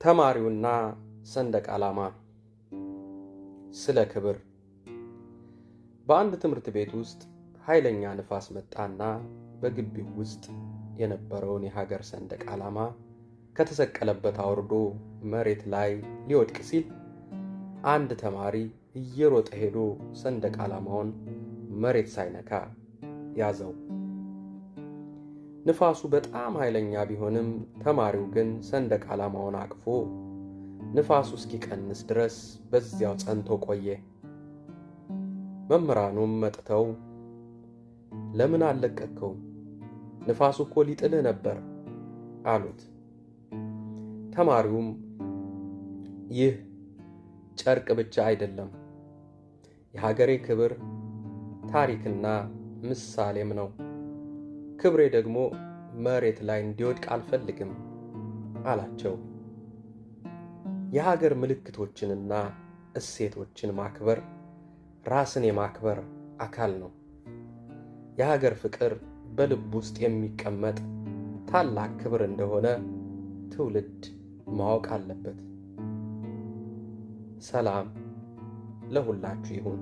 ተማሪውና ሰንደቅ ዓላማ። ስለ ክብር። በአንድ ትምህርት ቤት ውስጥ ኃይለኛ ንፋስ መጣና በግቢው ውስጥ የነበረውን የሀገር ሰንደቅ ዓላማ ከተሰቀለበት አውርዶ መሬት ላይ ሊወድቅ ሲል አንድ ተማሪ እየሮጠ ሄዶ ሰንደቅ ዓላማውን መሬት ሳይነካ ያዘው። ንፋሱ በጣም ኃይለኛ ቢሆንም ተማሪው ግን ሰንደቅ ዓላማውን አቅፎ ንፋሱ እስኪቀንስ ድረስ በዚያው ጸንቶ ቆየ። መምህራኑም መጥተው ለምን አልለቀቅከው? ንፋሱ እኮ ሊጥልህ ነበር አሉት። ተማሪውም ይህ ጨርቅ ብቻ አይደለም፣ የሀገሬ ክብር ታሪክና ምሳሌም ነው። ክብሬ ደግሞ መሬት ላይ እንዲወድቅ አልፈልግም አላቸው። የሀገር ምልክቶችንና እሴቶችን ማክበር ራስን የማክበር አካል ነው። የሀገር ፍቅር በልብ ውስጥ የሚቀመጥ ታላቅ ክብር እንደሆነ ትውልድ ማወቅ አለበት። ሰላም ለሁላችሁ ይሁን።